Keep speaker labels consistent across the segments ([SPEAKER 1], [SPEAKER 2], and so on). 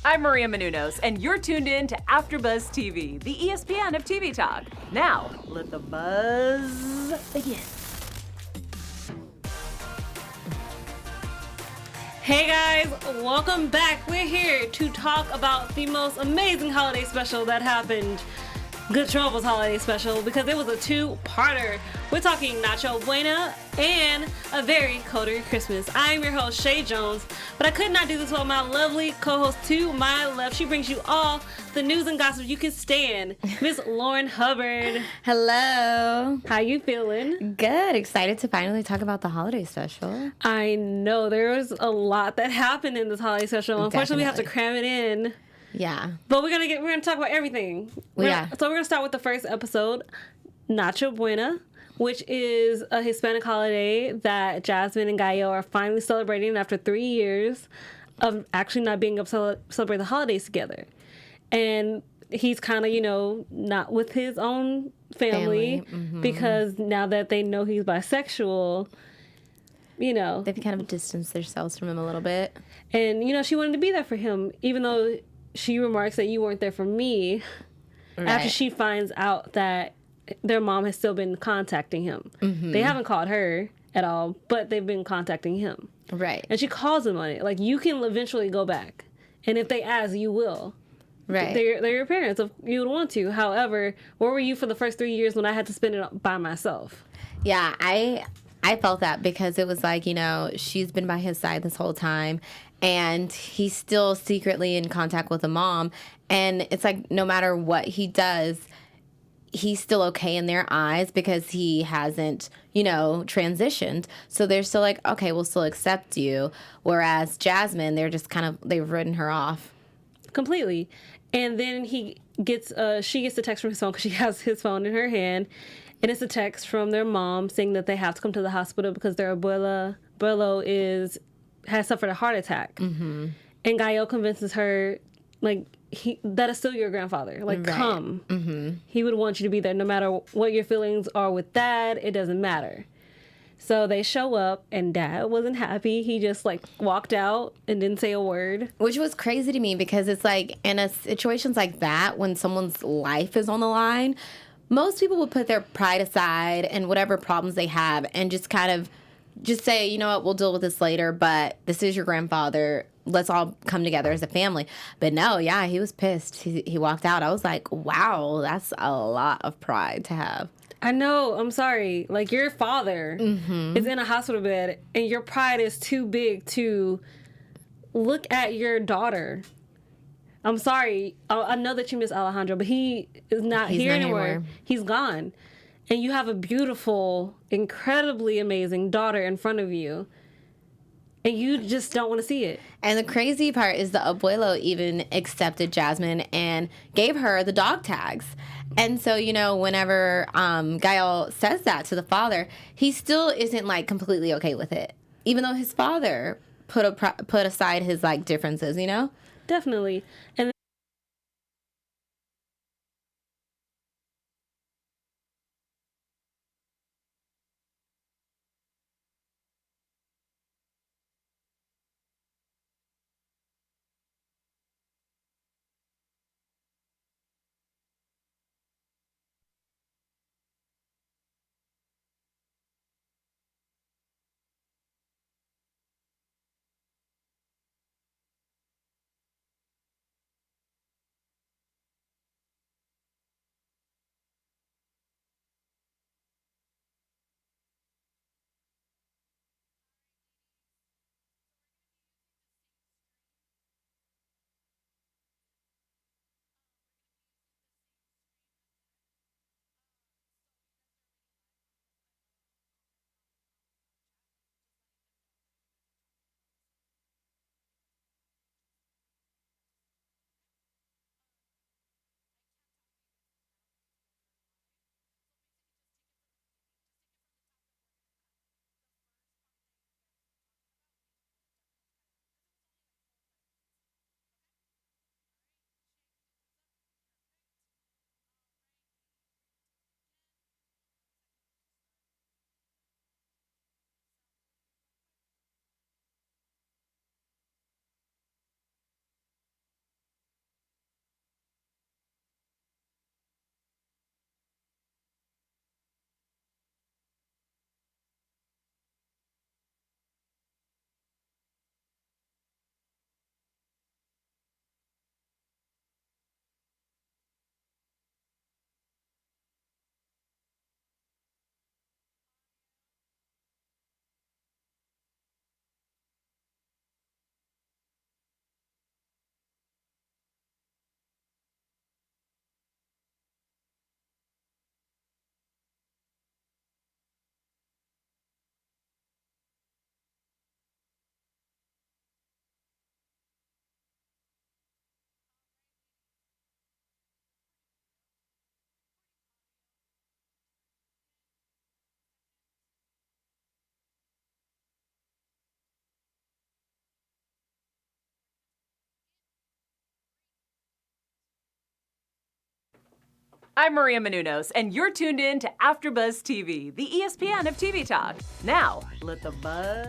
[SPEAKER 1] I'm Maria Menounos, and you're tuned in to AfterBuzz TV, the ESPN of TV talk. Now, let the buzz begin.
[SPEAKER 2] Hey guys, welcome back. We're here to talk about the most amazing holiday special that happened. Good Trouble's holiday special, because it was a two-parter. We're talking Nochebuena and a very colder Christmas. I'm your host, Chae Jones, but I could not do this without my lovely co-host to my left. She brings you all the news and gossip you can stand, Miss Lauren Hubbard.
[SPEAKER 3] Hello.
[SPEAKER 2] How you feeling?
[SPEAKER 3] Good. Excited to finally talk about the holiday special.
[SPEAKER 2] I know there was a lot that happened in this holiday special. Unfortunately, we have to cram it in.
[SPEAKER 3] Yeah.
[SPEAKER 2] But we're gonna talk about everything. So we're gonna start with the first episode, Nochebuena, which is a Hispanic holiday that Jazmin and Gael are finally celebrating after 3 years of actually not being able to celebrate the holidays together. And he's kind of, not with his own family. Because now that they know he's bisexual,
[SPEAKER 3] they've kind of distanced themselves from him a little bit.
[SPEAKER 2] And, she wanted to be there for him, even though she remarks that you weren't there for me. Right. After she finds out that their mom has still been contacting him. They haven't called her at all, but they've been contacting him.
[SPEAKER 3] Right.
[SPEAKER 2] And she calls him on it. Like, you can eventually go back. And if they ask, you will.
[SPEAKER 3] Right.
[SPEAKER 2] They're your parents. If you would want to. However, where were you for the first 3 years when I had to spend it by myself?
[SPEAKER 3] Yeah, I felt that because it was like, she's been by his side this whole time. And he's still secretly in contact with the mom. And it's like, no matter what he does, he's still okay in their eyes because he hasn't, transitioned. So they're still like, okay, we'll still accept you. Whereas Jazmin, they've written her off.
[SPEAKER 2] Completely. And then she gets a text from his phone because she has his phone in her hand. And it's a text from their mom saying that they have to come to the hospital because their abuelo has suffered a heart attack. And Gael convinces her, that is still your grandfather. Like, right. Come. He would want you to be there no matter what your feelings are with Dad. It doesn't matter. So they show up, and Dad wasn't happy. He just, walked out and didn't say a word.
[SPEAKER 3] Which was crazy to me because it's like, in situations like that, when someone's life is on the line, most people would put their pride aside and whatever problems they have and just kind of just say, you know what, we'll deal with this later, but this is your grandfather. Let's all come together as a family. But no, yeah, he was pissed. He walked out. I was like, wow, that's a lot of pride to have.
[SPEAKER 2] I know. I'm sorry. Your father is in a hospital bed, and your pride is too big to look at your daughter. I'm sorry. I know that you miss Alejandro, but he is not here anymore. He's gone. And you have a beautiful, incredibly amazing daughter in front of you. And you just don't want to see it.
[SPEAKER 3] And the crazy part is the abuelo even accepted Jazmin and gave her the dog tags. And so, whenever Gael says that to the father, he still isn't, completely okay with it. Even though his father put aside his, differences,
[SPEAKER 2] Definitely. And
[SPEAKER 1] I'm Maria Menounos, and you're tuned in to AfterBuzz TV, the ESPN of TV talk. Now, let the buzz...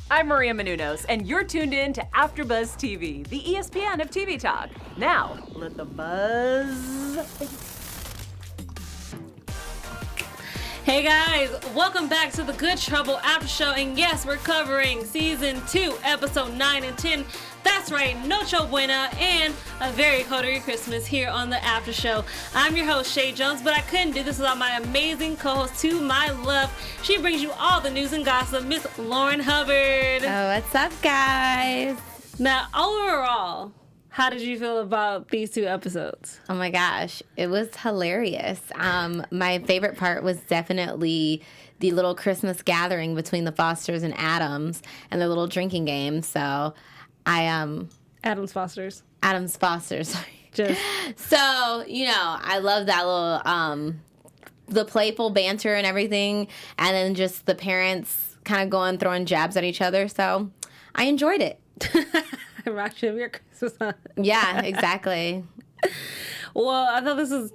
[SPEAKER 1] I'm Maria Menounos, and you're tuned in to AfterBuzz TV, the ESPN of TV talk. Now, let the buzz...
[SPEAKER 2] Hey guys, welcome back to the Good Trouble After Show, and yes, we're covering Season 2, Episode 9 and 10. That's right, Nochebuena and A Very Coterie Christmas here on the After Show. I'm your host, Chae Jones, but I couldn't do this without my amazing co-host to my left. She brings you all the news and gossip, Miss Lauren Hubbard.
[SPEAKER 3] Oh, what's up, guys?
[SPEAKER 2] Now, overall, how did you feel about these 2 episodes?
[SPEAKER 3] Oh my gosh, it was hilarious. My favorite part was definitely the little Christmas gathering between the Fosters and Adams and their little drinking game. So
[SPEAKER 2] Adams Fosters.
[SPEAKER 3] Sorry. So, I love that little the playful banter and everything, and then just the parents kind of throwing jabs at each other. So I enjoyed it.
[SPEAKER 2] Rock your Christmas on.
[SPEAKER 3] Yeah, exactly.
[SPEAKER 2] Well, I thought this was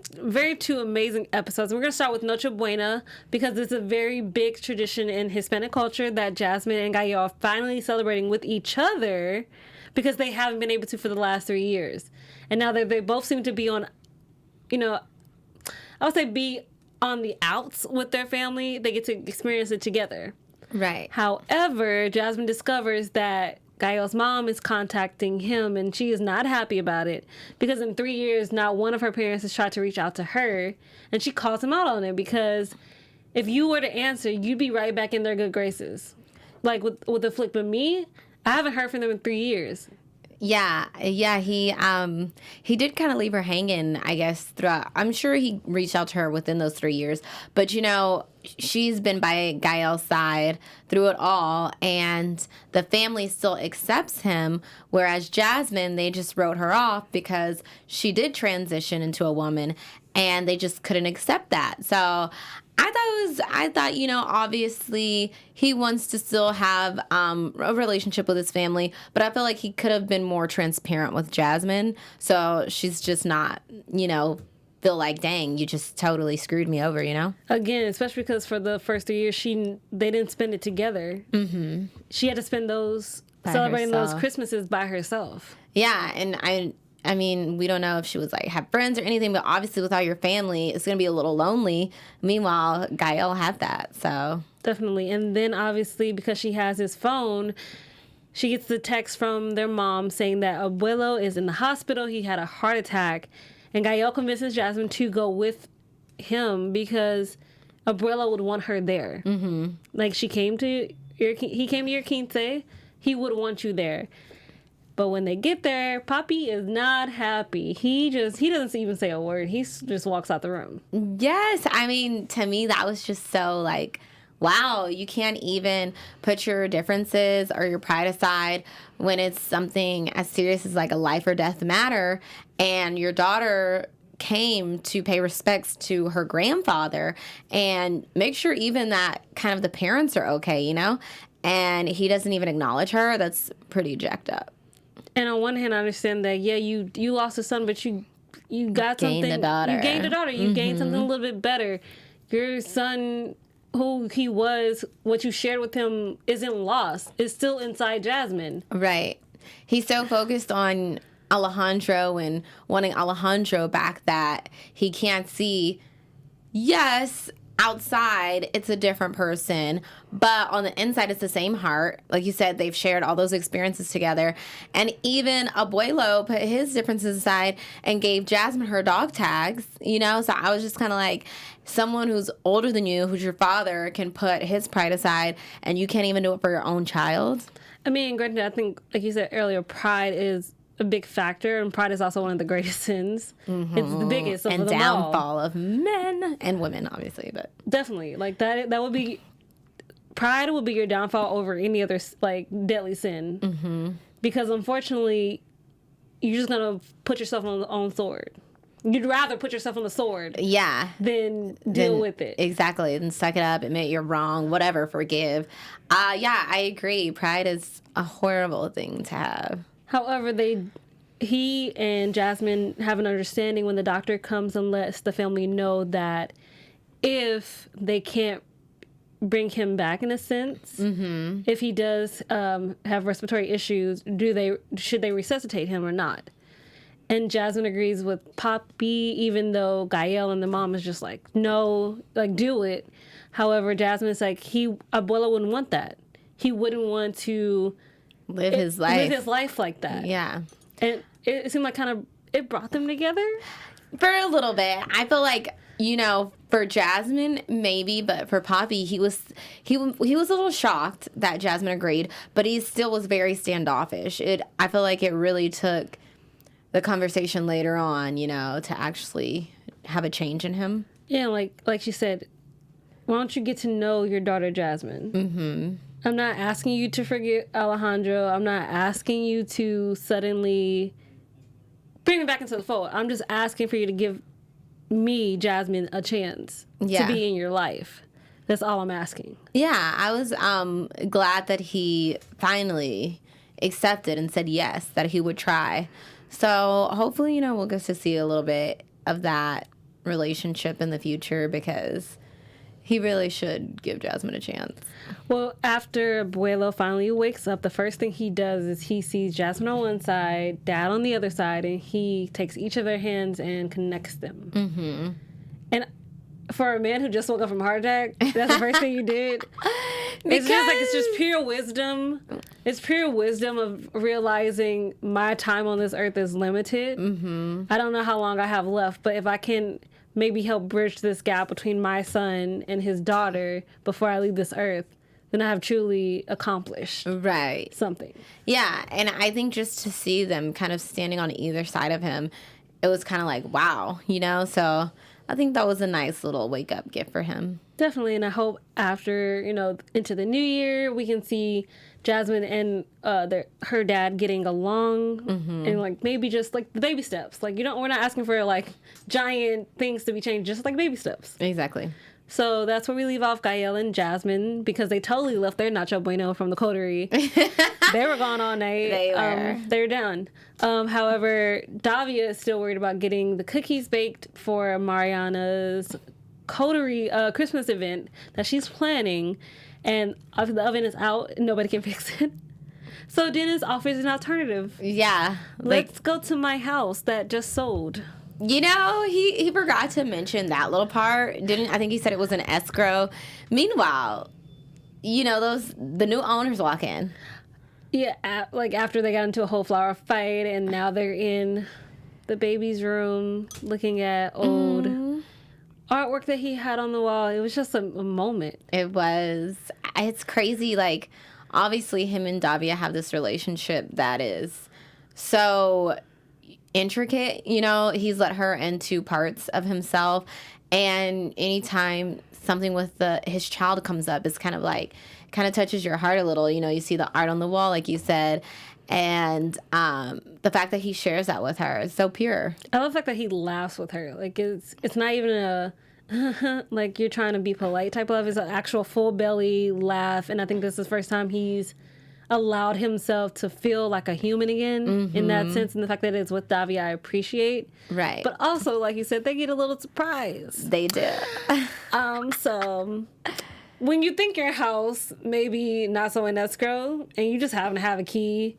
[SPEAKER 2] 2 amazing episodes. We're going to start with Nochebuena because it's a very big tradition in Hispanic culture that Jazmin and Gael are finally celebrating with each other because they haven't been able to for the last 3 years. And now that they both seem to be on, I would say be on the outs with their family, they get to experience it together.
[SPEAKER 3] Right.
[SPEAKER 2] However, Jazmin discovers that Gael's mom is contacting him, and she is not happy about it because in 3 years, not one of her parents has tried to reach out to her, and she calls him out on it because if you were to answer, you'd be right back in their good graces. Like with the flick. But me, I haven't heard from them in 3 years.
[SPEAKER 3] Yeah, he did kind of leave her hanging, I guess, throughout. I'm sure he reached out to her within those 3 years, but she's been by Gael's side through it all, and the family still accepts him, whereas Jazmin, they just wrote her off because she did transition into a woman, and they just couldn't accept that. So I thought, obviously he wants to still have a relationship with his family, but I feel like he could have been more transparent with Jazmin. So she's just not, feel like, dang, you just totally screwed me over,
[SPEAKER 2] Again, especially because for the first 3 years, they didn't spend it together. Mm-hmm. She had to spend celebrating those Christmases by herself.
[SPEAKER 3] Yeah, and I mean, we don't know if she was have friends or anything, but obviously without your family, it's going to be a little lonely. Meanwhile, Gael had that, so.
[SPEAKER 2] Definitely. And then obviously because she has his phone, she gets the text from their mom saying that abuelo is in the hospital. He had a heart attack. And Gael convinces Jazmin to go with him because abuelo would want her there. Mm-hmm. Like he came to your quince, he would want you there. But when they get there, Papi is not happy. He doesn't even say a word. He just walks out the room.
[SPEAKER 3] Yes. I mean, to me, that was just so wow, you can't even put your differences or your pride aside when it's something as serious as a life or death matter. And your daughter came to pay respects to her grandfather and make sure even that kind of the parents are okay, And he doesn't even acknowledge her. That's pretty jacked up.
[SPEAKER 2] And on one hand, I understand that, yeah, you lost a son, but you got
[SPEAKER 3] gained
[SPEAKER 2] something.
[SPEAKER 3] A daughter.
[SPEAKER 2] You gained a daughter. You gained something a little bit better. Your son, who he was, what you shared with him isn't lost. It's still inside Jazmin.
[SPEAKER 3] Right. He's so focused on Alejandro and wanting Alejandro back that he can't see, yes, outside it's a different person, but on the inside it's the same heart. Like you said, they've shared all those experiences together, and even abuelo put his differences aside and gave Jazmin her dog tags, you know. So I was just kind of like, someone who's older than you, who's your father, can put his pride aside, and you can't even do it for your own child.
[SPEAKER 2] I mean, granted, I think, like you said earlier, pride is a big factor, and pride is also one of the greatest sins. Mm-hmm. It's the biggest of
[SPEAKER 3] and
[SPEAKER 2] them
[SPEAKER 3] downfall
[SPEAKER 2] all.
[SPEAKER 3] of men and women, obviously, but
[SPEAKER 2] definitely, like that would be, pride would be your downfall over any other like deadly sin. Mm-hmm. Because unfortunately, you're just gonna put yourself on the own sword. You'd rather put yourself on the sword, than deal with it. Exactly,
[SPEAKER 3] and suck it up, admit you're wrong, whatever, forgive. Yeah, I agree. Pride is a horrible thing to have.
[SPEAKER 2] However, he and Jazmin have an understanding when the doctor comes and lets the family know that if they can't bring him back, in a sense, if he does have respiratory issues, should they resuscitate him or not? And Jazmin agrees with Poppy, even though Gael and the mom is just like, no, like, do it. However, Jasmine's like, abuelo wouldn't want that. He wouldn't want to
[SPEAKER 3] live his life
[SPEAKER 2] like that.
[SPEAKER 3] Yeah.
[SPEAKER 2] And it seemed like it brought them together.
[SPEAKER 3] For a little bit. I feel like, you know, for Jazmin, maybe, but for Poppy, he was a little shocked that Jazmin agreed, but he still was very standoffish. I feel like it really took the conversation later on, you know, to actually have a change in him.
[SPEAKER 2] Yeah, like she said, why don't you get to know your daughter Jazmin? Mm-hmm. I'm not asking you to forget Alejandro. I'm not asking you to suddenly bring me back into the fold. I'm just asking for you to give me, Jazmin, a chance to be in your life. That's all I'm asking.
[SPEAKER 3] Yeah, I was glad that he finally accepted and said yes, that he would try. So hopefully, you know, we'll get to see a little bit of that relationship in the future, because he really should give Jazmin a chance.
[SPEAKER 2] Well, after Abuelo finally wakes up, the first thing he does is he sees Jazmin on one side, Dad on the other side, and he takes each of their hands and connects them. Mm-hmm. And for a man who just woke up from a heart attack, that's the first thing you did. It's just pure wisdom. It's pure wisdom of realizing my time on this earth is limited. Mm-hmm. I don't know how long I have left, but if I can maybe help bridge this gap between my son and his daughter before I leave this earth, then I have truly accomplished something.
[SPEAKER 3] Yeah, and I think just to see them kind of standing on either side of him, it was kind of like, wow, you know? So I think that was a nice little wake-up gift for him.
[SPEAKER 2] Definitely, and I hope after, you know, into the new year, we can see Jazmin and her dad getting along, and like maybe just like the baby steps. Like, we're not asking for like giant things to be changed, just like baby steps.
[SPEAKER 3] Exactly.
[SPEAKER 2] So that's where we leave off Gael and Jazmin, because they totally left their Nochebuena from the coterie. They were gone all night.
[SPEAKER 3] They were.
[SPEAKER 2] They're done. However, Davia is still worried about getting the cookies baked for Mariana's coterie Christmas event that she's planning, and the oven is out and nobody can fix it. So Dennis offers an alternative.
[SPEAKER 3] Yeah.
[SPEAKER 2] Let's go to my house that just sold.
[SPEAKER 3] You know, he forgot to mention that little part. I think he said it was an escrow. Meanwhile, you know, the new owners walk in.
[SPEAKER 2] Yeah, after they got into a whole flower fight, and now they're in the baby's room looking at old artwork that he had on the wall. It was just a moment.
[SPEAKER 3] It was. It's crazy. Like, obviously, him and Davia have this relationship that is so intricate. You know, he's let her into parts of himself, and anytime something with his child comes up, it's kind of touches your heart a little. You know, you see the art on the wall, like you said, and the fact that he shares that with her is so pure.
[SPEAKER 2] I love the fact that he laughs with her. Like, it's not even a like you're trying to be polite type of. It's an actual full belly laugh, and I think this is the first time he's allowed himself to feel like a human again in that sense, and the fact that it's with Davia I appreciate.
[SPEAKER 3] Right.
[SPEAKER 2] But also, like you said, they get a little surprised.
[SPEAKER 3] They do.
[SPEAKER 2] So when you think your house maybe not so in escrow and you just happen to have a key,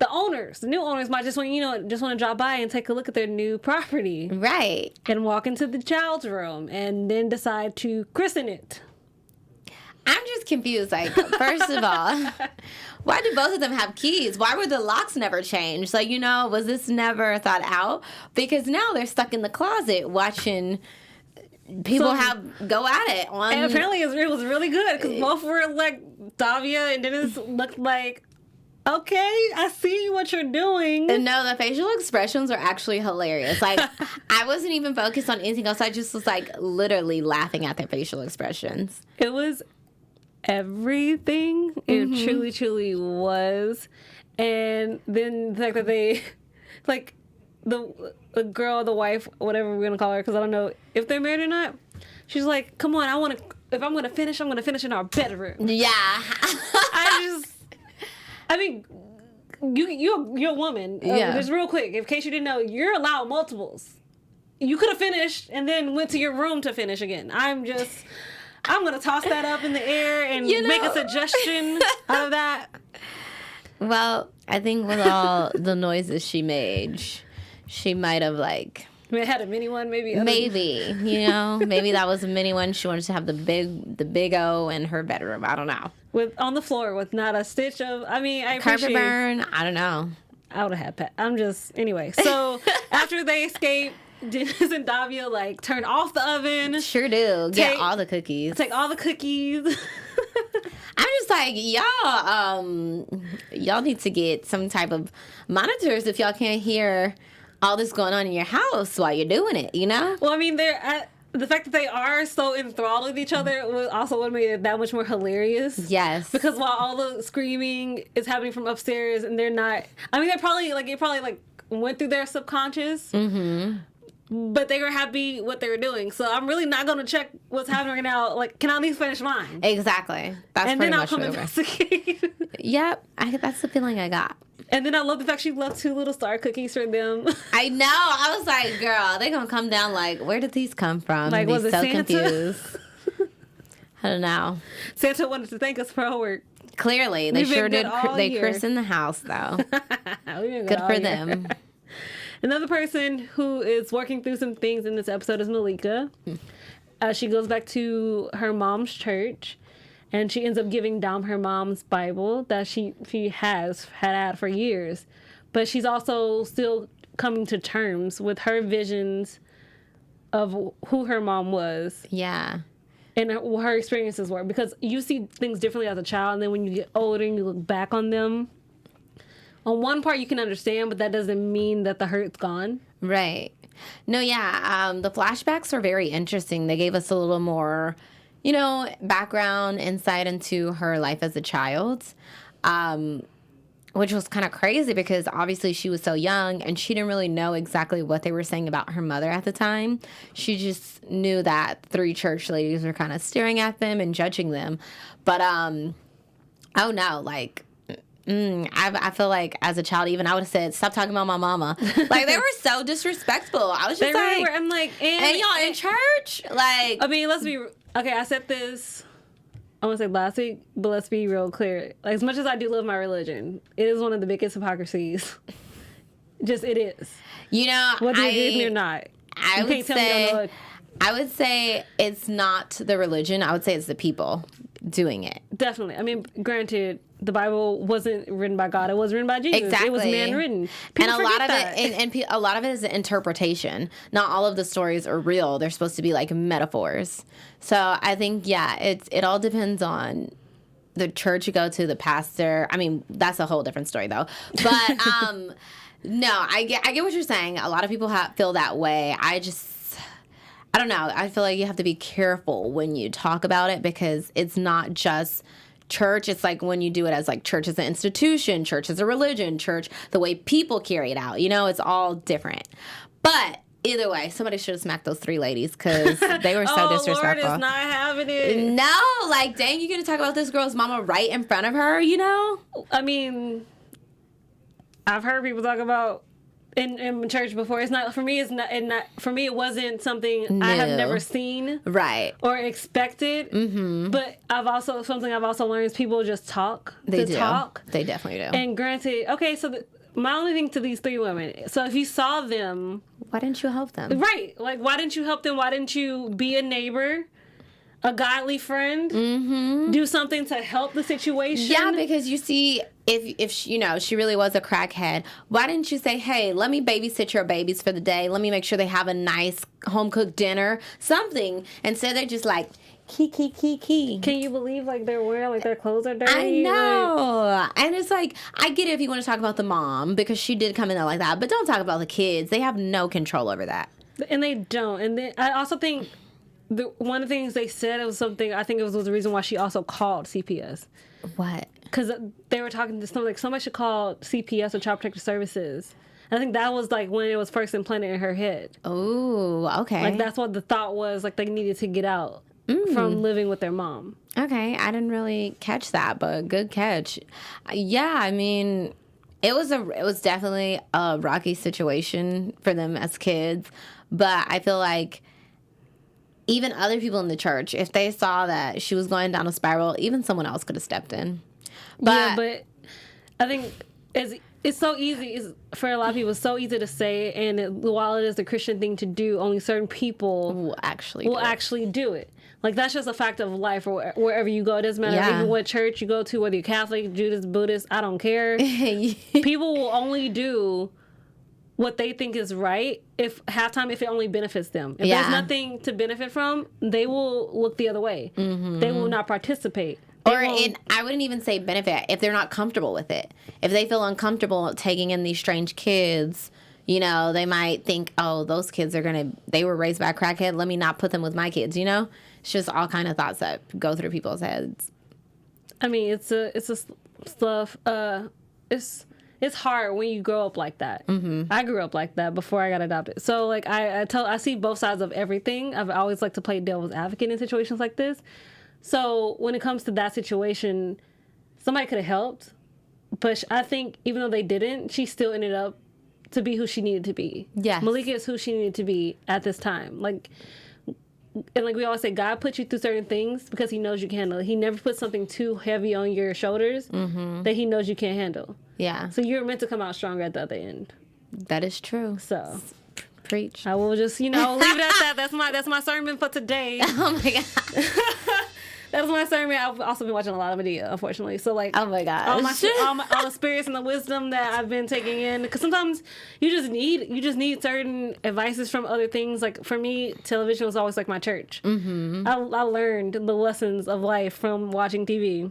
[SPEAKER 2] the new owners might just want to drop by and take a look at their new property.
[SPEAKER 3] Right.
[SPEAKER 2] And walk into the child's room and then decide to christen it.
[SPEAKER 3] I'm just confused. Like, first of all, why do both of them have keys? Why were the locks never changed? Like, was this never thought out? Because now they're stuck in the closet watching people go at it.
[SPEAKER 2] And apparently it was really good because both were like, Davia and Dennis looked like, okay, I see what you're doing.
[SPEAKER 3] And no, the facial expressions are actually hilarious. Like, I wasn't even focused on anything else. I just was like literally laughing at their facial expressions.
[SPEAKER 2] It was everything. It truly, truly was. And then the fact that they, like, the girl, the wife, whatever we're going to call her, because I don't know if they're married or not. She's like, come on, if I'm going to finish, I'm going to finish in our bedroom.
[SPEAKER 3] Yeah.
[SPEAKER 2] I mean, you're a woman.
[SPEAKER 3] Yeah.
[SPEAKER 2] Just real quick, in case you didn't know, you're allowed multiples. You could have finished and then went to your room to finish again. I'm going to toss that up in the air and make a suggestion out of that.
[SPEAKER 3] Well, I think with all the noises she made, she might have like...
[SPEAKER 2] It had a mini one, maybe.
[SPEAKER 3] Maybe, maybe that was a mini one. She wanted to have the big O in her bedroom. I don't know.
[SPEAKER 2] On the floor with not a stitch of... I mean, I
[SPEAKER 3] carpet burn. I don't know.
[SPEAKER 2] I would have had anyway. So after they escape, Dennis and Davia like turn off the oven.
[SPEAKER 3] Sure do. Get all the cookies.
[SPEAKER 2] Take all the cookies.
[SPEAKER 3] I'm just like, y'all need to get some type of monitors if y'all can't hear all this going on in your house while you're doing it,
[SPEAKER 2] Well, I mean, the fact that they are so enthralled with each other was also what made it that much more hilarious.
[SPEAKER 3] Yes.
[SPEAKER 2] Because while all the screaming is happening from upstairs and they're not... I mean, it probably went through their subconscious. Mm-hmm. But they were happy what they were doing. So I'm really not going to check what's happening right now. Like, can I at least finish mine?
[SPEAKER 3] Exactly. That's
[SPEAKER 2] and
[SPEAKER 3] pretty
[SPEAKER 2] then I'll
[SPEAKER 3] much
[SPEAKER 2] come investigate.
[SPEAKER 3] Yep. That's the feeling I got.
[SPEAKER 2] And then I love the fact she left 2 little star cookies for them.
[SPEAKER 3] I know. I was like, girl, they're going to come down like, where did these come from?
[SPEAKER 2] Like, was it
[SPEAKER 3] so
[SPEAKER 2] Santa?
[SPEAKER 3] Confused. I don't know.
[SPEAKER 2] Santa wanted to thank us for our work.
[SPEAKER 3] Clearly. They sure did. They christened the house, though. Good for them.
[SPEAKER 2] Another person who is working through some things in this episode is Malika. She goes back to her mom's church. And she ends up giving Dom her mom's Bible that she has had for years. But she's also still coming to terms with her visions of who her mom was.
[SPEAKER 3] Yeah.
[SPEAKER 2] And what her experiences were. Because you see things differently as a child, and then when you get older and you look back on them, on one part you can understand, but that doesn't mean that the hurt's gone. Right.
[SPEAKER 3] No, yeah. The flashbacks are very interesting. They gave us a little more... background, insight into her life as a child, which was kind of crazy because obviously she was so young and she didn't really know exactly what they were saying about her mother at the time. She just knew that 3 church ladies were kind of staring at them and judging them. But, oh no, like... I feel like as a child, even I would have said, "Stop talking about my mama." Like they were so disrespectful. I was just
[SPEAKER 2] really were. I'm like,
[SPEAKER 3] and y'all in church? Like,
[SPEAKER 2] I mean, let's be okay. I said this, I want to say last week, but let's be real clear. Like, as much as I do love my religion, it is one of the biggest hypocrisies. Just it is. Whether you agree with me or not,
[SPEAKER 3] I would say it's not the religion. I would say it's the people doing it.
[SPEAKER 2] Definitely. I mean, granted, the Bible wasn't written by God. It was written by Jesus.
[SPEAKER 3] Exactly.
[SPEAKER 2] It was man-written.
[SPEAKER 3] And a lot of it, a lot of it is an interpretation. Not all of the stories are real. They're supposed to be like metaphors. So I think, it all depends on the church you go to, the pastor. I mean, that's a whole different story though. But no, I get what you're saying. A lot of people feel that way. I don't know. I feel like you have to be careful when you talk about it because it's not just church. It's like when you do it as like church as an institution, church as a religion, church, the way people carry it out. It's all different. But either way, somebody should have smacked those 3 ladies because they were so disrespectful.
[SPEAKER 2] Lord is not having it.
[SPEAKER 3] No, like, dang, you're going to talk about this girl's mama right in front of her,
[SPEAKER 2] I mean, I've heard people talk about in church before. It's not for me. It's not, and not for me. It wasn't something I have never seen,
[SPEAKER 3] right,
[SPEAKER 2] or expected. But I've also learned is people just talk.
[SPEAKER 3] They do.
[SPEAKER 2] Talk.
[SPEAKER 3] They definitely do.
[SPEAKER 2] And granted, okay, so my only thing to these 3 women. So if you saw them,
[SPEAKER 3] why didn't you help them?
[SPEAKER 2] Right, like why didn't you help them? Why didn't you be a neighbor? A godly friend, do something to help the situation.
[SPEAKER 3] Yeah, because you see, if she, she really was a crackhead, why didn't you say, hey, let me babysit your babies for the day. Let me make sure they have a nice home-cooked dinner, something. Instead, they're just like, key.
[SPEAKER 2] Can you believe, like, they're wearing, like, their clothes are dirty?
[SPEAKER 3] I know. And it's like, I get it if you want to talk about the mom, because she did come in there like that, but don't talk about the kids. They have no control over that.
[SPEAKER 2] And they don't. And then I also think... one of the things they said, it was something, I think it was the reason why she also called CPS.
[SPEAKER 3] What?
[SPEAKER 2] Because they were talking to somebody, like, somebody should call CPS or Child Protective Services. And I think that was, like, when it was first implanted in her head.
[SPEAKER 3] Oh, okay.
[SPEAKER 2] Like, that's what the thought was, like, they needed to get out from living with their mom.
[SPEAKER 3] Okay, I didn't really catch that, but good catch. Yeah, I mean... It was definitely a rocky situation for them as kids, but I feel like even other people in the church, if they saw that she was going down a spiral, even someone else could have stepped in.
[SPEAKER 2] But I think it's so easy for a lot of people. It's so easy to say, and while it is the Christian thing to do, only certain people
[SPEAKER 3] will actually do it.
[SPEAKER 2] Like, that's just a fact of life, or wherever you go. It doesn't matter even what church you go to, whether you're Catholic, Judas, Buddhist, I don't care. People will only do what they think is right if it only benefits them. If there's nothing to benefit from, they will look the other way. They will not participate.
[SPEAKER 3] I wouldn't even say benefit if they're not comfortable with it. If they feel uncomfortable taking in these strange kids, they might think, oh, those kids they were raised by a crackhead. Let me not put them with my kids, It's just all kind of thoughts that go through people's heads.
[SPEAKER 2] I mean, it's hard when you grow up like that. I grew up like that before I got adopted. So, like, I see both sides of everything. I've always liked to play devil's advocate in situations like this. So when it comes to that situation, somebody could have helped. But I think even though they didn't, she still ended up to be who she needed to be.
[SPEAKER 3] Yes.
[SPEAKER 2] Malika is who she needed to be at this time. Like we always say, God puts you through certain things because he knows you can handle it. He never puts something too heavy on your shoulders that he knows you can't handle.
[SPEAKER 3] Yeah.
[SPEAKER 2] So you're meant to come out stronger at the other end.
[SPEAKER 3] That is true.
[SPEAKER 2] So
[SPEAKER 3] preach.
[SPEAKER 2] I will just, leave it at that. That's my sermon for today.
[SPEAKER 3] Oh my God.
[SPEAKER 2] That was my sermon. I've also been watching a lot of Medea, unfortunately. So, like,
[SPEAKER 3] oh my gosh,
[SPEAKER 2] all the spirits and the wisdom that I've been taking in. Because sometimes you just need certain advices from other things. Like, for me, television was always like my church. I learned the lessons of life from watching TV.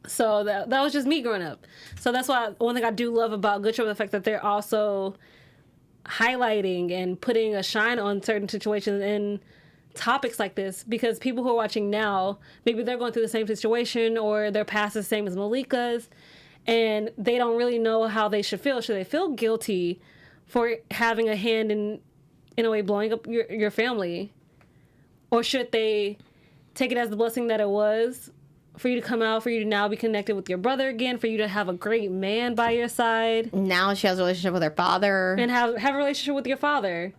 [SPEAKER 2] So that was just me growing up. So that's why one thing I do love about Good Show is the fact that they're also highlighting and putting a shine on certain situations and topics like this, because people who are watching now, maybe they're going through the same situation or their past is the same as Malika's, and they don't really know how they should feel. Should they feel guilty for having a hand in a way blowing up your family, or should they take it as the blessing that it was for you to come out, for you to now be connected with your brother again, for you to have a great man by your side?
[SPEAKER 3] Now she has a relationship with her father, and
[SPEAKER 2] have a relationship with your father.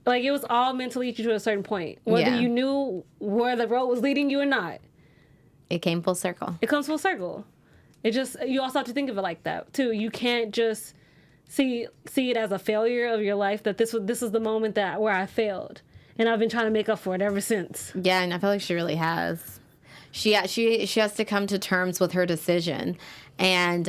[SPEAKER 2] Like, it was all meant to lead you to a certain point. Whether you knew where the road was leading you or not.
[SPEAKER 3] It came full circle.
[SPEAKER 2] It comes full circle. You also have to think of it like that, too. You can't just see it as a failure of your life, that this is the moment where I failed. And I've been trying to make up for it ever since.
[SPEAKER 3] Yeah, and I feel like she really has. She has to come to terms with her decision and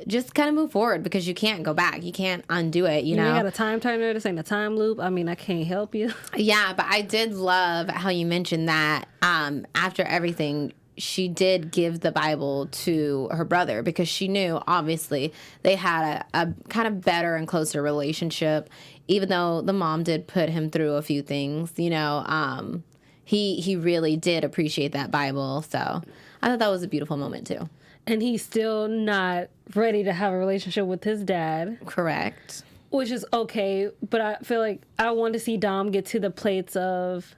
[SPEAKER 3] just kind of move forward, because you can't go back. You can't undo it, you know?
[SPEAKER 2] You got a time turner. This ain't a time loop. I mean, I can't help you.
[SPEAKER 3] Yeah, but I did love how you mentioned that after everything, she did give the Bible to her brother, because she knew, obviously, they had a kind of better and closer relationship, even though the mom did put him through a few things, you know. He really did appreciate that Bible, so I thought that was a beautiful moment, too.
[SPEAKER 2] And he's still not ready to have a relationship with his dad.
[SPEAKER 3] Correct.
[SPEAKER 2] Which is okay, but I feel like I want to see Dom get to the place of,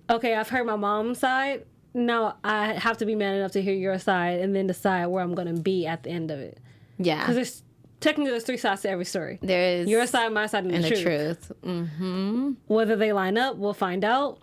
[SPEAKER 2] okay, I've heard my mom's side, now I have to be man enough to hear your side and then decide where I'm going to be at the end of it.
[SPEAKER 3] Yeah.
[SPEAKER 2] Because there's technically there's three sides to every story.
[SPEAKER 3] There is
[SPEAKER 2] Your side, my side, and the truth.
[SPEAKER 3] Mm-hmm.
[SPEAKER 2] Whether they line up, we'll find out.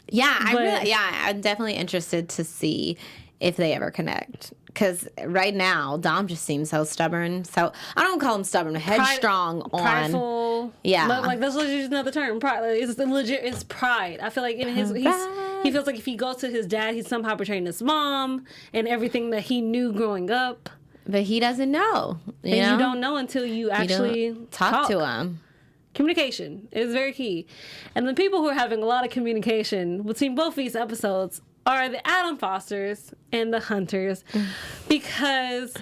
[SPEAKER 3] Yeah, I'm definitely interested to see if they ever connect. Because right now, Dom just seems so stubborn. So I don't call him stubborn, headstrong,
[SPEAKER 2] prideful.
[SPEAKER 3] Yeah,
[SPEAKER 2] like that's just another term. Pride. Like, it's legit. It's pride. I feel like in he feels like if he goes to his dad, he's somehow portraying his mom and everything that he knew growing up.
[SPEAKER 3] But he doesn't know. You
[SPEAKER 2] don't know until you actually
[SPEAKER 3] talk to him.
[SPEAKER 2] Communication is very key. And the people who are having a lot of communication between both these episodes are the Adam Fosters and the Hunters, because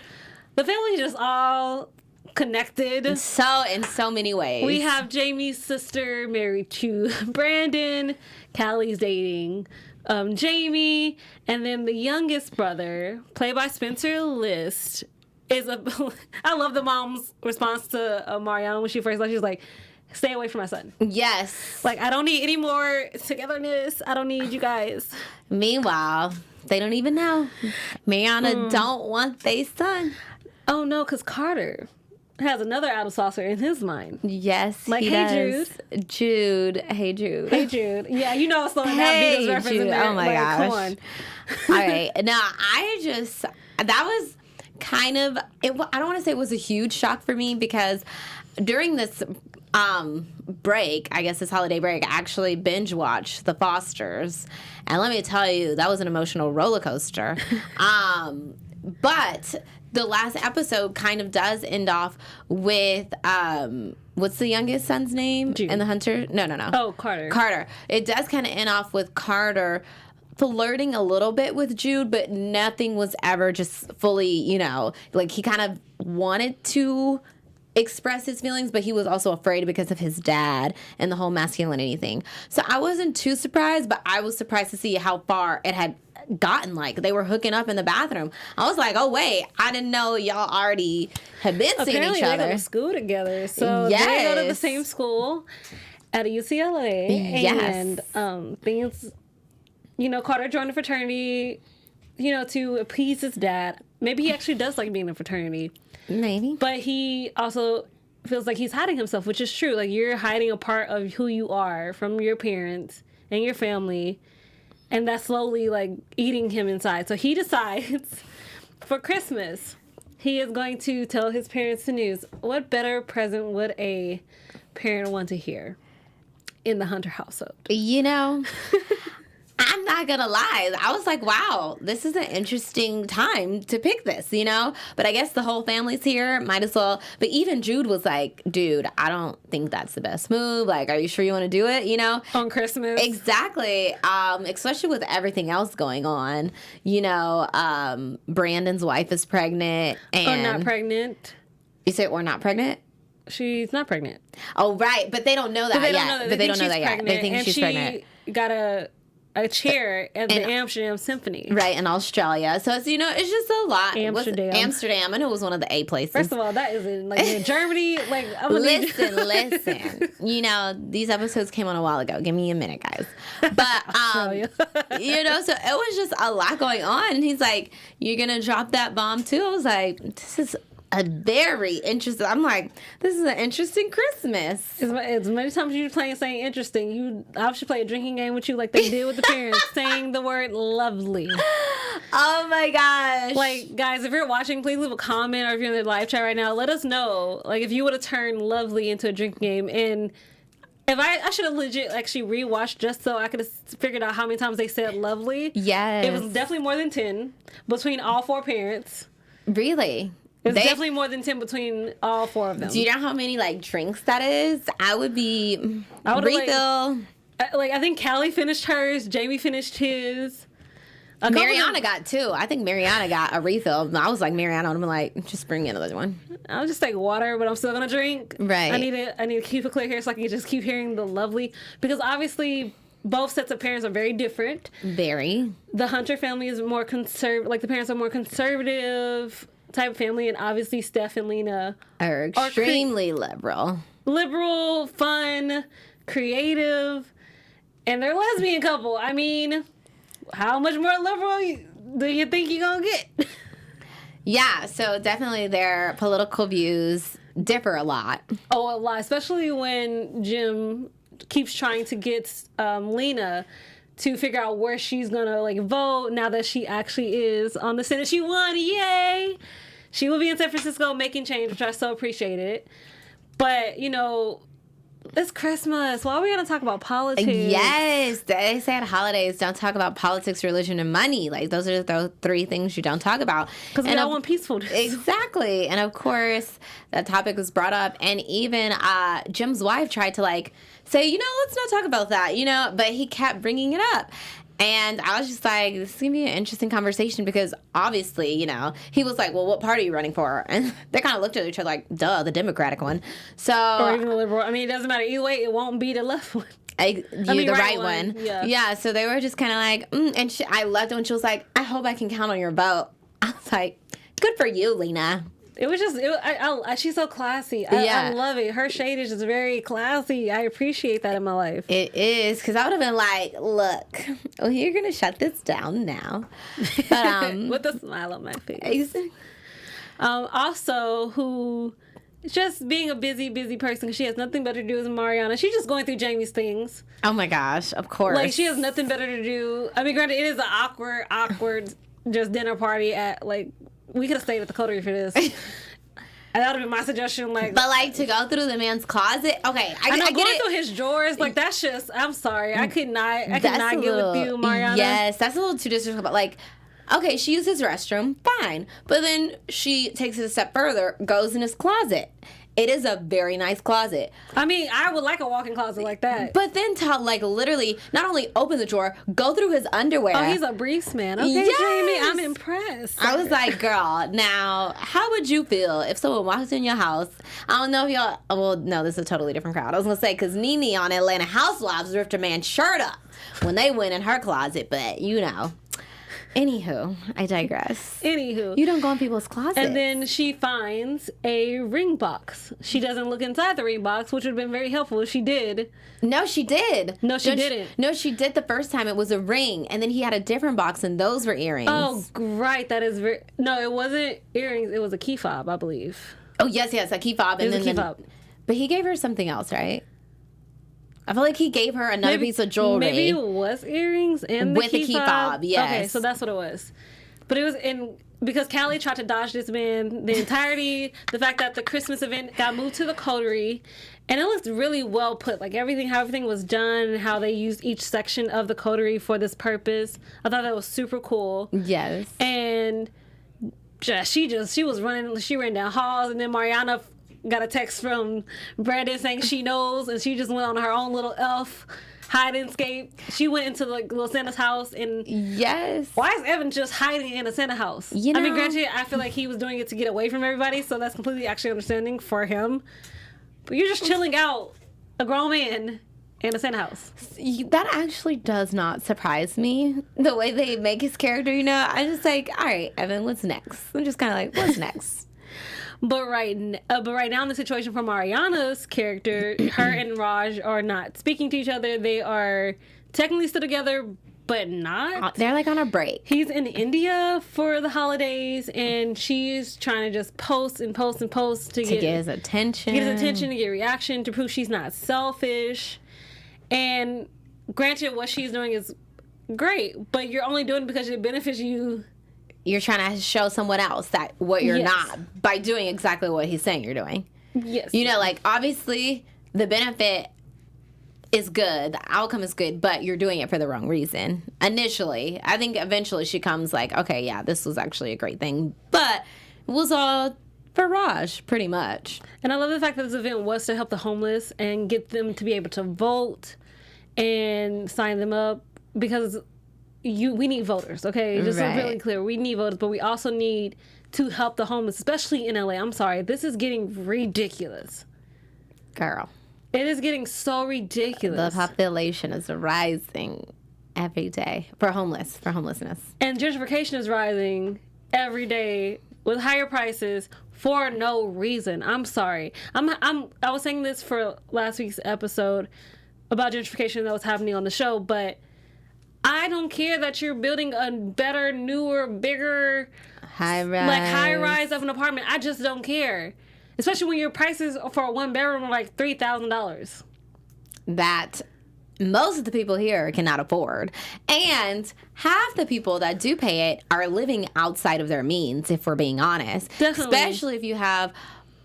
[SPEAKER 2] the family just all connected.
[SPEAKER 3] In so many ways.
[SPEAKER 2] We have Jamie's sister married to Brandon. Callie's dating Jamie. And then the youngest brother, played by Spencer List, is I love the mom's response to Mariana when she first left. She was like, stay away from my son.
[SPEAKER 3] Yes.
[SPEAKER 2] Like, I don't need any more togetherness. I don't need you guys.
[SPEAKER 3] Meanwhile, they don't even know. Mariana don't want their son.
[SPEAKER 2] Oh, no, because Carter has another Adam Saucer in his mind.
[SPEAKER 3] Yes,
[SPEAKER 2] like,
[SPEAKER 3] he
[SPEAKER 2] does.
[SPEAKER 3] Jude. Hey, Jude.
[SPEAKER 2] Hey, Jude. Yeah, you know, slowing down Beatles reference
[SPEAKER 3] Jude.
[SPEAKER 2] in there.
[SPEAKER 3] Oh, my gosh.
[SPEAKER 2] Come on.
[SPEAKER 3] All right. Now, that was kind of, I don't want to say it was a huge shock for me, because during this break, I guess this holiday break, I actually binge watched The Fosters, and let me tell you, that was an emotional roller coaster. But the last episode kind of does end off with what's the youngest son's name?
[SPEAKER 2] Jude.
[SPEAKER 3] And the Hunter? No.
[SPEAKER 2] Oh, Carter.
[SPEAKER 3] Carter. It does kind of end off with Carter flirting a little bit with Jude, but nothing was ever just fully, like he kind of wanted to express his feelings, but he was also afraid because of his dad and the whole masculinity thing. So I wasn't too surprised, but I was surprised to see how far it had gotten. Like, they were hooking up in the bathroom. I was like, oh wait, I didn't know y'all already had been seeing
[SPEAKER 2] Apparently
[SPEAKER 3] each other.
[SPEAKER 2] They go to school together, so they go to the same school at UCLA.
[SPEAKER 3] Yes.
[SPEAKER 2] And things, Carter joined a fraternity, to appease his dad. Maybe he actually does like being in a fraternity.
[SPEAKER 3] Maybe.
[SPEAKER 2] But he also feels like he's hiding himself, which is true. Like, you're hiding a part of who you are from your parents and your family, and that's slowly, like, eating him inside. So he decides for Christmas, he is going to tell his parents the news. What better present would a parent want to hear in the Hunter household?
[SPEAKER 3] I'm not gonna lie. I was like, wow, this is an interesting time to pick this, But I guess the whole family's here. Might as well. But even Jude was like, dude, I don't think that's the best move. Like, are you sure you want to do it,
[SPEAKER 2] On Christmas.
[SPEAKER 3] Exactly. Especially with everything else going on. Brandon's wife is pregnant. And
[SPEAKER 2] Or not pregnant.
[SPEAKER 3] You say or not pregnant?
[SPEAKER 2] She's not pregnant.
[SPEAKER 3] Oh, right. But they don't know that yet. They don't know that yet. They think she's pregnant.
[SPEAKER 2] Got a chair at the Amsterdam Symphony.
[SPEAKER 3] Right, in Australia. So it's, it's just a lot.
[SPEAKER 2] Amsterdam.
[SPEAKER 3] I know it was one of the A places.
[SPEAKER 2] First of all, that is in Germany. Like,
[SPEAKER 3] Listen. These episodes came on a while ago. Give me a minute, guys. But, so it was just a lot going on. And he's like, you're going to drop that bomb too? I was like, this is a very interesting. I'm like, this is an interesting Christmas.
[SPEAKER 2] As many times you're saying interesting, I should play a drinking game with you like they did with the parents, saying the word lovely.
[SPEAKER 3] Oh my gosh.
[SPEAKER 2] Like, guys, if you're watching, please leave a comment, or if you're in the live chat right now, let us know, like, if you would have turned lovely into a drinking game. And if I should have legit actually rewatched just so I could have figured out how many times they said lovely.
[SPEAKER 3] Yes.
[SPEAKER 2] It was definitely more than 10 between all four parents.
[SPEAKER 3] Really?
[SPEAKER 2] It's definitely more than 10 between all four of them.
[SPEAKER 3] Do you know how many, drinks that is? I would be refill.
[SPEAKER 2] I think Callie finished hers. Jamie finished his.
[SPEAKER 3] Mariana got two. I think Mariana got a refill. I was like, Mariana, I'm like, just bring me another one.
[SPEAKER 2] I'll just take water, but I'm still going to drink.
[SPEAKER 3] Right.
[SPEAKER 2] I need to keep it clear here so I can just keep hearing the lovely. Because obviously, both sets of parents are very different.
[SPEAKER 3] Very.
[SPEAKER 2] The Hunter family is more conservative. Like, the parents are more conservative type of family, and obviously Steph and Lena
[SPEAKER 3] are extremely liberal, fun, creative, and they're a lesbian couple. I mean, how much more liberal do you think you're gonna get? Yeah, so definitely their political views differ a lot.
[SPEAKER 2] Oh, a lot, especially when Jim keeps trying to get Lena to figure out where she's gonna like vote now that she actually is on the Senate. She won, yay! She will be in San Francisco making change, which I so appreciated. But, you know, it's Christmas. Why are we gonna talk about politics?
[SPEAKER 3] Yes, they say at holidays, don't talk about politics, religion, and money. Like, those are the three things you don't talk about.
[SPEAKER 2] Because we all want peacefulness.
[SPEAKER 3] Exactly. And of course, that topic was brought up. And even Jim's wife tried to, like, say, you know, let's not talk about that, you know, but he kept bringing it up. And I was just like, this is going to be an interesting conversation because obviously, you know, he was like, well, what party are you running for? And they kind of looked at each other like, duh, the Democratic one. So,
[SPEAKER 2] or even the liberal. I mean, it doesn't matter. Either way, it won't be the left one.
[SPEAKER 3] The right one.
[SPEAKER 2] Yeah,
[SPEAKER 3] so they were just kind of like, and I loved it when she was like, I hope I can count on your vote. I was like, good for you, Lena.
[SPEAKER 2] It was just, she's so classy. I love it. Her shade is just very classy. I appreciate that in my life.
[SPEAKER 3] It is, because I would have been like, look, well, you're going to shut this down now. But,
[SPEAKER 2] with a smile on my face. Also, who just being a busy person, because she has nothing better to do than Mariana. She's just going through Jamie's things.
[SPEAKER 3] Oh my gosh, of course.
[SPEAKER 2] Like, she has nothing better to do. I mean, granted, it is an awkward just dinner party at, like, we could have stayed at the coterie for this. And that would have been my suggestion. Like,
[SPEAKER 3] but like to go through the man's closet. Okay, I
[SPEAKER 2] know,
[SPEAKER 3] get
[SPEAKER 2] going
[SPEAKER 3] it.
[SPEAKER 2] through his drawers, like that's just. I'm sorry, I could not get with you, Mariana.
[SPEAKER 3] Yes, that's a little too disrespectful. But like, okay, she used his restroom, fine. But then she takes it a step further, goes in his closet. It is a very nice closet.
[SPEAKER 2] I mean, I would like a walk-in closet like that.
[SPEAKER 3] But then to like literally not only open the drawer, go through his underwear.
[SPEAKER 2] Oh, he's a briefs man. Okay,
[SPEAKER 3] yes.
[SPEAKER 2] Jamie, I'm impressed.
[SPEAKER 3] I was like, girl, now how would you feel if someone walks in your house? I don't know if y'all. Well, no, this is a totally different crowd. I was gonna say because Nene on Atlanta Housewives ripped a man's shirt up when they went in her closet, but you know. Anywho, I digress.
[SPEAKER 2] Anywho.
[SPEAKER 3] You don't go in people's closets.
[SPEAKER 2] And then she finds a ring box. She doesn't look inside the ring box, which would have been very helpful if she did.
[SPEAKER 3] No, she did.
[SPEAKER 2] No, she didn't.
[SPEAKER 3] No, she did the first time. It was a ring. And then he had a different box, and those were earrings.
[SPEAKER 2] Oh, right. That is very... No, it wasn't earrings. It was a key fob, I believe.
[SPEAKER 3] Oh, yes, a key fob.
[SPEAKER 2] It was a key fob.
[SPEAKER 3] But he gave her something else, right? I feel like he gave her another piece of jewelry.
[SPEAKER 2] Maybe it was earrings and the
[SPEAKER 3] with the key fob. Yes.
[SPEAKER 2] Okay, so that's what it was. But it was because Callie tried to dodge this man the entirety. The fact that the Christmas event got moved to the coterie, and it looked really well put. Like how everything was done, how they used each section of the coterie for this purpose. I thought that was super cool.
[SPEAKER 3] Yes.
[SPEAKER 2] And she was running. She ran down halls, and then Mariana got a text from Brandon saying she knows, and she just went on her own little elf hide and escape. She went into like little Santa's house, and
[SPEAKER 3] yes.
[SPEAKER 2] Why is Evan just hiding in a Santa house?
[SPEAKER 3] You know,
[SPEAKER 2] I mean, granted, I feel like he was doing it to get away from everybody, so that's completely actually understanding for him. But you're just chilling out, a grown man in a Santa house.
[SPEAKER 3] That actually does not surprise me. The way they make his character, you know, I'm just like, all right, Evan, what's next? I'm just kind of like, what's next?
[SPEAKER 2] But right now in the situation for Mariana's character, her and Raj are not speaking to each other. They are technically still together, but not.
[SPEAKER 3] They're like on a break.
[SPEAKER 2] He's in India for the holidays, and she's trying to just post and post and post to get
[SPEAKER 3] his attention.
[SPEAKER 2] To get his attention, to get reaction, to prove she's not selfish. And granted, what she's doing is great, but you're only doing it because it benefits you.
[SPEAKER 3] You're trying to show someone else that what you're not by doing exactly what he's saying you're doing.
[SPEAKER 2] Yes.
[SPEAKER 3] You know, like, obviously, the benefit is good. The outcome is good, but you're doing it for the wrong reason. Initially. I think eventually she comes like, okay, yeah, this was actually a great thing. But it was all for Raj, pretty much.
[SPEAKER 2] And I love the fact that this event was to help the homeless and get them to be able to vote and sign them up, because we need voters, okay? Just
[SPEAKER 3] right.
[SPEAKER 2] So really clear, we need voters, but we also need to help the homeless, especially in LA. I'm sorry, this is getting ridiculous.
[SPEAKER 3] Girl.
[SPEAKER 2] It is getting so ridiculous.
[SPEAKER 3] The population is rising every day for homelessness.
[SPEAKER 2] And gentrification is rising every day with higher prices for no reason. I'm sorry. I was saying this for last week's episode about gentrification that was happening on the show, but I don't care that you're building a better, newer, bigger,
[SPEAKER 3] high rise,
[SPEAKER 2] like high rise of an apartment. I just don't care, especially when your prices for a 1-bedroom are like $3,000.
[SPEAKER 3] That most of the people here cannot afford. And half the people that do pay it are living outside of their means, if we're being honest.
[SPEAKER 2] Definitely.
[SPEAKER 3] Especially if you have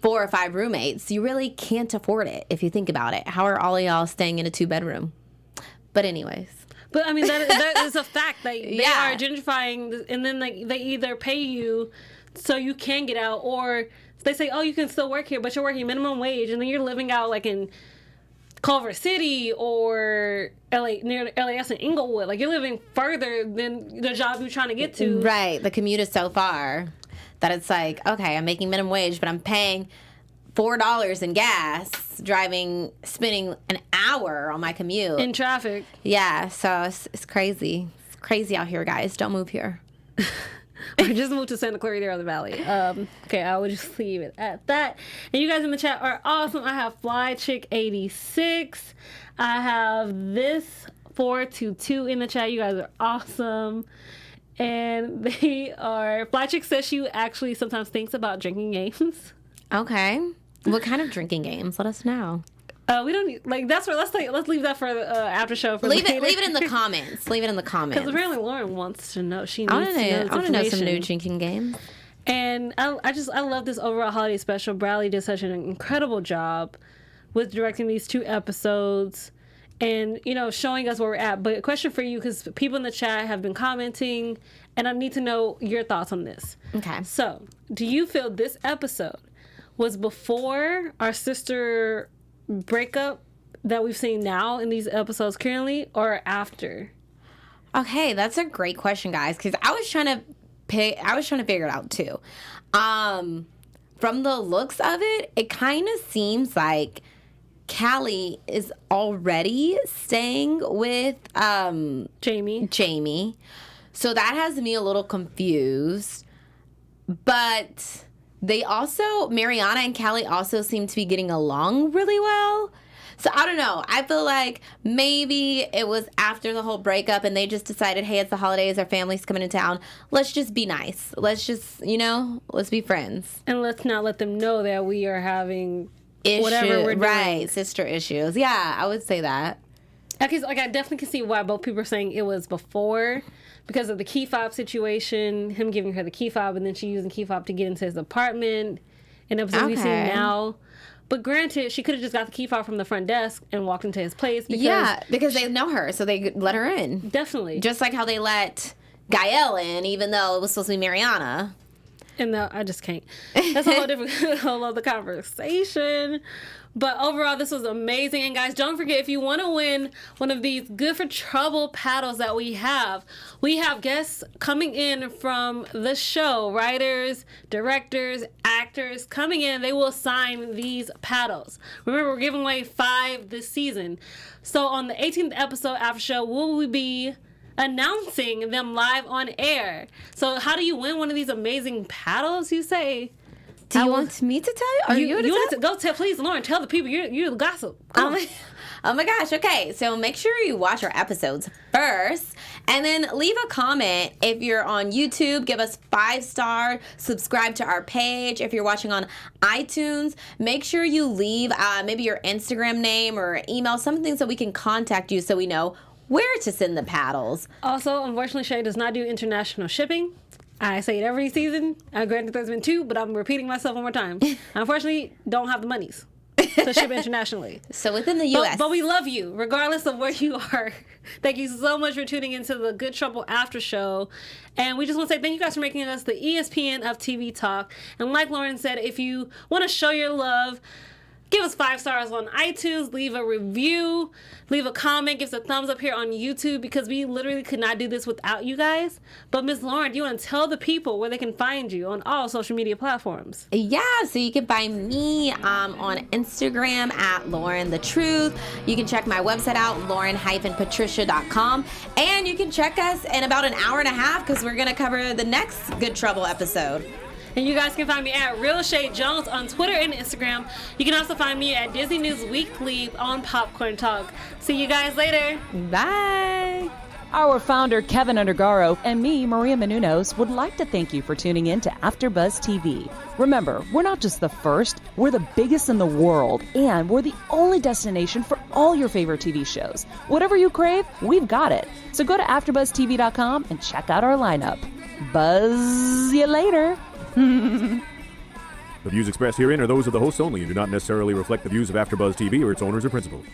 [SPEAKER 3] 4 or 5 roommates. You really can't afford it if you think about it. How are all of y'all staying in a 2-bedroom? But anyways.
[SPEAKER 2] But I mean, that is a fact. Like, they
[SPEAKER 3] Yeah.
[SPEAKER 2] are gentrifying, and then like they either pay you so you can get out, or they say, oh, you can still work here, but you're working minimum wage, and then you're living out like in Culver City or near LAS and Inglewood. Like, you're living further than the job you're trying to get to.
[SPEAKER 3] Right. The commute is so far that it's like, okay, I'm making minimum wage, but I'm paying $4 in gas, spending an hour on my commute.
[SPEAKER 2] In traffic.
[SPEAKER 3] Yeah, so it's crazy. It's crazy out here, guys. Don't move here.
[SPEAKER 2] I just moved to Santa Clarita Valley. Okay, I will just leave it at that. And you guys in the chat are awesome. I have Fly Chick 86. I have this 422 in the chat. You guys are awesome. And they are, Fly Chick says she actually sometimes thinks about drinking games.
[SPEAKER 3] Okay. What kind of drinking games? Let us know.
[SPEAKER 2] We don't need, like, that's where, let's leave that for the after show. For
[SPEAKER 3] Leave
[SPEAKER 2] later.
[SPEAKER 3] it in the comments. Leave it in the comments.
[SPEAKER 2] Because apparently Lauren wants to know. She needs
[SPEAKER 3] I
[SPEAKER 2] to
[SPEAKER 3] want to know some new
[SPEAKER 2] information.
[SPEAKER 3] drinking games.
[SPEAKER 2] And I love this overall holiday special. Bradley did such an incredible job with directing these 2 episodes and, you know, showing us where we're at. But a question for you, because people in the chat have been commenting, and I need to know your thoughts on this.
[SPEAKER 3] Okay.
[SPEAKER 2] So, do you feel this episode was before our sister breakup that we've seen now in these episodes currently, or after?
[SPEAKER 3] Okay, that's a great question, guys, because I was trying to figure it out too. From the looks of it, it kind of seems like Callie is already staying with Jamie. So that has me a little confused. But Mariana and Callie also seem to be getting along really well. So I don't know. I feel like maybe it was after the whole breakup and they just decided, hey, it's the holidays, our family's coming to town. Let's just be nice. Let's just, let's be friends.
[SPEAKER 2] And let's not let them know that we are having whatever we're doing.
[SPEAKER 3] Right, sister issues. Yeah, I would say that.
[SPEAKER 2] Okay, so, like, I definitely can see why both people are saying it was before, because of the key fob situation, him giving her the key fob, and then she using key fob to get into his apartment, and episode we see now. But granted, she could have just got the key fob from the front desk and walked into his place.
[SPEAKER 3] Because they know her, so they let her in.
[SPEAKER 2] Definitely.
[SPEAKER 3] Just like how they let Gael in, even though it was supposed to be Mariana.
[SPEAKER 2] And I just can't. That's a whole other conversation. But overall, this was amazing. And guys, don't forget, if you want to win one of these Good for Trouble paddles that we have guests coming in from the show, writers, directors, actors coming in. They will sign these paddles. Remember, we're giving away 5 this season. So on the 18th episode after show, will we be announcing them live on air? So how do you win one of these amazing paddles, you say?
[SPEAKER 3] Do you want me to tell you? Or you
[SPEAKER 2] want to go tell, please, Lauren, tell the people. You're the gossip.
[SPEAKER 3] Oh my gosh. Okay. So make sure you watch our episodes first and then leave a comment. If you're on YouTube, give us 5-star, subscribe to our page. If you're watching on iTunes, make sure you leave maybe your Instagram name or email, something so we can contact you so we know where to send the paddles.
[SPEAKER 2] Also, unfortunately, Chae does not do international shipping. I say it every season. Granted, there's been 2, but I'm repeating myself one more time. I unfortunately don't have the monies to ship internationally.
[SPEAKER 3] So within the U.S.
[SPEAKER 2] But we love you, regardless of where you are. Thank you so much for tuning into the Good Trouble After Show. And we just want to say thank you guys for making us the ESPN of TV Talk. And like Lauren said, if you want to show your love, give us 5 stars on iTunes, leave a review, leave a comment, give us a thumbs up here on YouTube, because we literally could not do this without you guys. But Miss Lauren, do you want to tell the people where they can find you on all social media platforms?
[SPEAKER 3] Yeah, so you can find me on Instagram at Lauren the Truth. You can check my website out, lauren-patricia.com. And you can check us in about an hour and a half because we're going to cover the next Good Trouble episode.
[SPEAKER 2] And you guys can find me at Real Chae Jones on Twitter and Instagram. You can also find me at Disney News Weekly on Popcorn Talk. See you guys later.
[SPEAKER 3] Bye.
[SPEAKER 1] Our founder, Keven Undergaro, and me, Maria Menounos, would like to thank you for tuning in to AfterBuzz TV. Remember, we're not just the first, we're the biggest in the world, and we're the only destination for all your favorite TV shows. Whatever you crave, we've got it. So go to AfterBuzzTV.com and check out our lineup. Buzz you later.
[SPEAKER 4] The views expressed herein are those of the hosts only and do not necessarily reflect the views of AfterBuzz TV or its owners or principals.